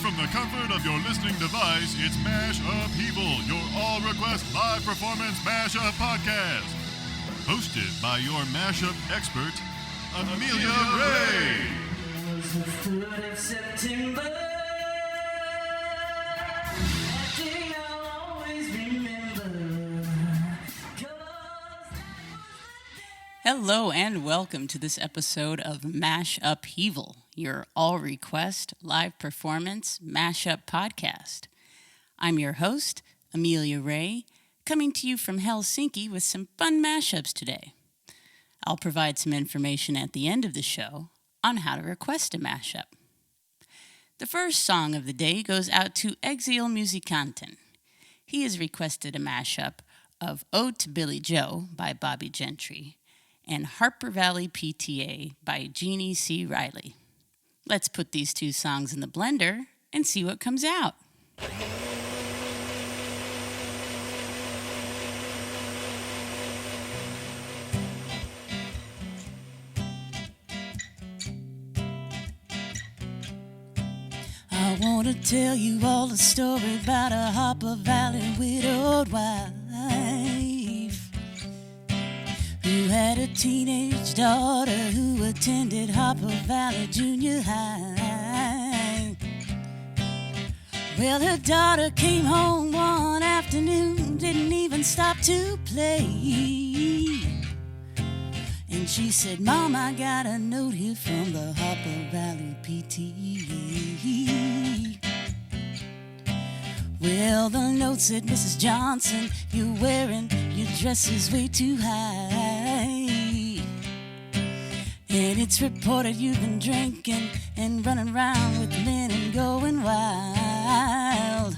from the comfort of your listening device, it's MashUpheaval, your all-request live performance mashup podcast. Hosted by your mashup expert, Amelia Ray. It was the 3rd of September. That day I'll always remember. Hello and welcome to this episode of MashUpheaval, your all-request live performance mashup podcast. I'm your host, Amelia Ray, coming to you from Helsinki with some fun mashups today. I'll provide some information at the end of the show on how to request a mashup. The first song of the day goes out to Exil Musikanten. He has requested a mashup of Ode to Billie Joe by Bobbie Gentry and Harper Valley P.T.A. by Jeannie C. Let's put these two songs in the blender and see what comes out. I want to tell you all the story about a Harper Valley widowed wife who had a teenage daughter who attended Harper Valley Junior High. Well, her daughter came home one afternoon, didn't even stop to play. And she said, Mom, I got a note here from the Harper Valley P.T.A. Well, the note said, Mrs. Johnson, you're wearing your dress is way too high. And it's reported you've been drinking and running around with men and going wild.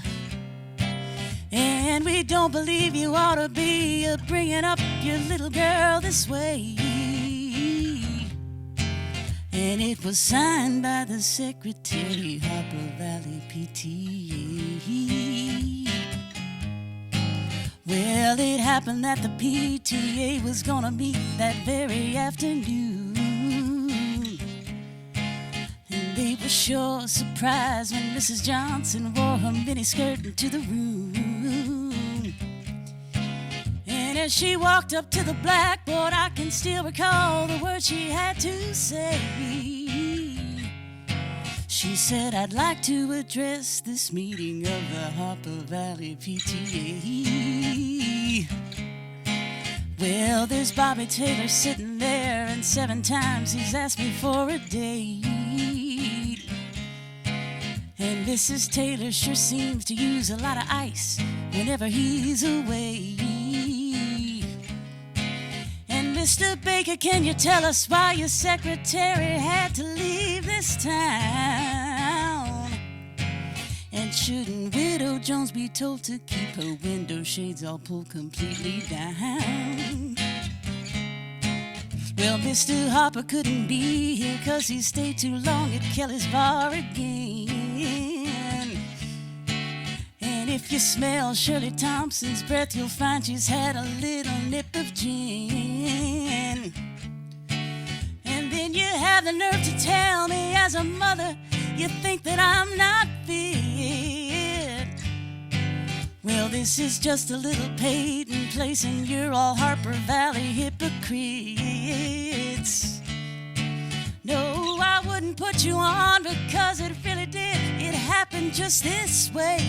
And we don't believe you ought to be bringing up your little girl this way. And it was signed by the secretary, Harper Valley P.T.A. Well, it happened that the P.T.A. was gonna meet that very afternoon. And they were sure surprised when Mrs. Johnson wore her miniskirt into the room. And as she walked up to the blackboard, I can still recall the words she had to say. She said, I'd like to address this meeting of the Harper Valley P.T.A. Well, there's Bobby Taylor sitting there, and 7 times he's asked me for a date. And Mrs. Taylor sure seems to use a lot of ice whenever he's away. And Mr. Baker, can you tell us why your secretary had to leave this town? And shouldn't Widow Jones be told to keep her window shades all pulled completely down? Well, Mr. Harper couldn't be here 'cause he stayed too long at Kelly's bar again. And if you smell Shirley Thompson's breath, you'll find she's had a little nip of gin. And then you have the nerve to tell me as a mother you think that I'm not fit. Well, this is just a little Peyton place, and you're all Harper Valley hypocrites. No, I wouldn't put you on because it really did. It happened just this way.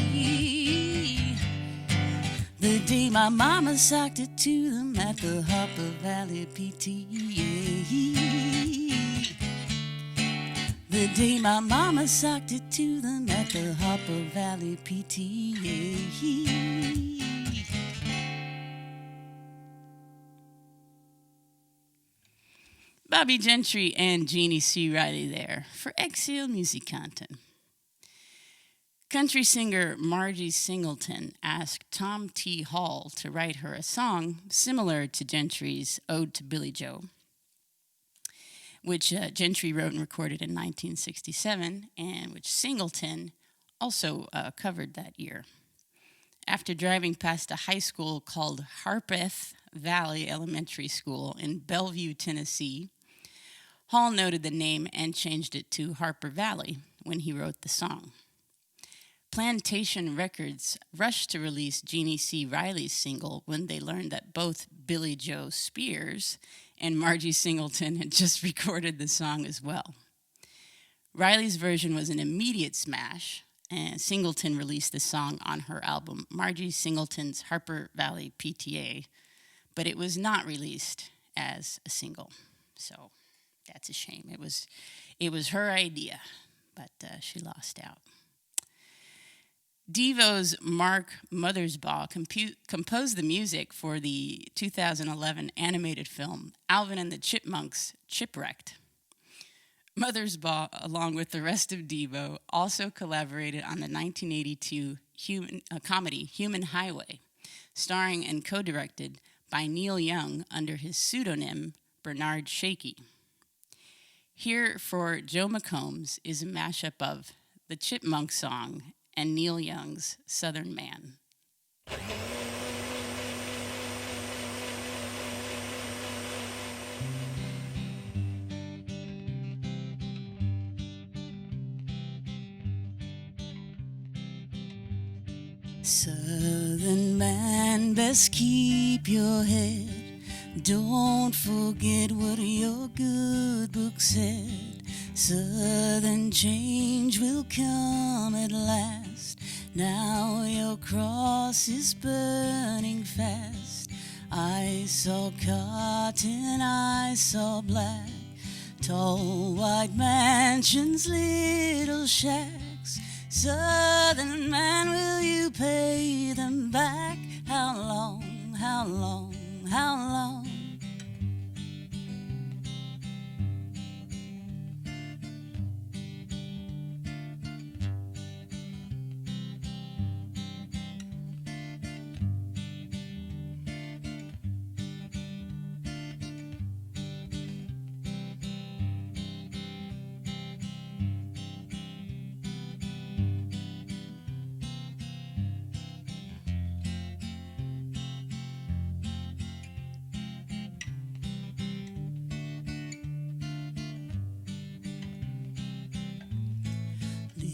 The day my mama socked it to them at the Harper Valley P.T.A. The day my mama socked it to them at the Harper Valley P.T.A. Bobbie Gentry and Jeannie C. there for Exil Musikanten. Country singer Margie Singleton asked Tom T. Hall to write her a song similar to Gentry's Ode to Billie Joe, which Gentry wrote and recorded in 1967, and which Singleton also covered that year. After driving past a high school called Harper Valley Elementary School in Bellevue, Tennessee, Hall noted the name and changed it to Harper Valley when he wrote the song. Plantation Records rushed to release Jeannie C. Riley's single when they learned that both Billie Joe Spears and Margie Singleton had just recorded the song as well. Riley's version was an immediate smash, and Singleton released the song on her album Margie Singleton's Harper Valley P.T.A., but it was not released as a single. So that's a shame. It was her idea, but she lost out. Devo's Mark Mothersbaugh composed the music for the 2011 animated film Alvin and the Chipmunks Chipwrecked. Mothersbaugh, along with the rest of Devo, also collaborated on the 1982 comedy Human Highway, starring and co-directed by Neil Young under his pseudonym Bernard Shaky. Here for Joe McCombs is a mashup of the Chipmunk Song and Neil Young's Southern Man. Southern man, best keep your head. Don't forget what your good book said. Southern change will come at last. Now your cross is burning fast. I saw cotton, I saw black. Tall white mansions, little shacks. Southern man, will you pay them back? How long, how long, how long?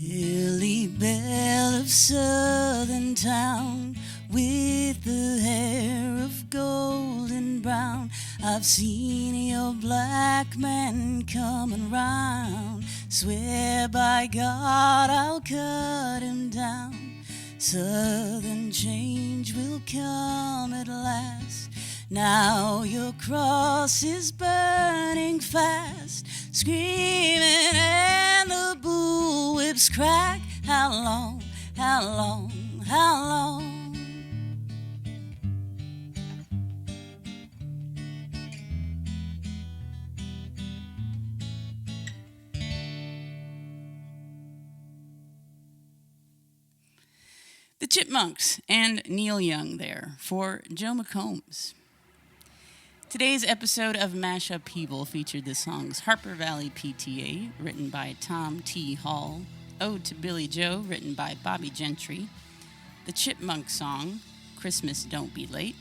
Lily Bell of Southern town, with the hair of golden brown, I've seen your black man coming round. Swear by God I'll cut him down. Southern change will come at last. Now your cross is burning fast. Screaming and the bullwhips crack. How long, how long, how long? The Chipmunks and Neil Young there for Joe McCombs. Today's episode of MashUpheaval featured the songs Harper Valley P.T.A., written by Tom T. Hall, Ode to Billie Joe, written by Bobbie Gentry, the Chipmunk Song, Christmas Don't Be Late,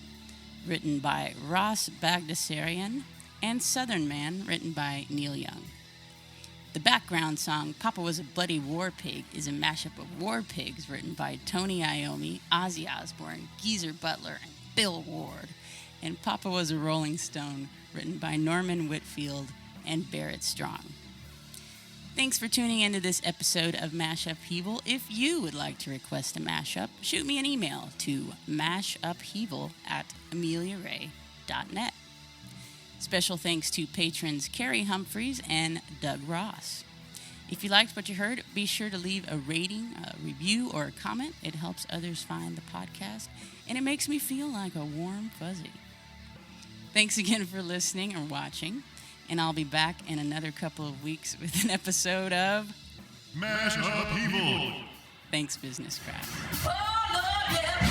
written by Ross Bagdasarian, and Southern Man, written by Neil Young. The background song, Papa Was a Bloody War Pig, is a mashup of War Pigs written by Tony Iommi, Ozzy Osbourne, Geezer Butler, and Bill Ward. And Papa Was a Rolling Stone, written by Norman Whitfield and Barrett Strong. Thanks for tuning into this episode of MashUpheaval. If you would like to request a mashup, shoot me an email to mashupheaval@ameliaray.net. Special thanks to patrons Carrie Humphreys and Doug Ross. If you liked what you heard, be sure to leave a rating, a review, or a comment. It helps others find the podcast, and it makes me feel like a warm fuzzy. Thanks again for listening or watching, and I'll be back in another couple of weeks with an episode of MashUpheaval. Thanks, Business Craft. Oh, Lord, yeah.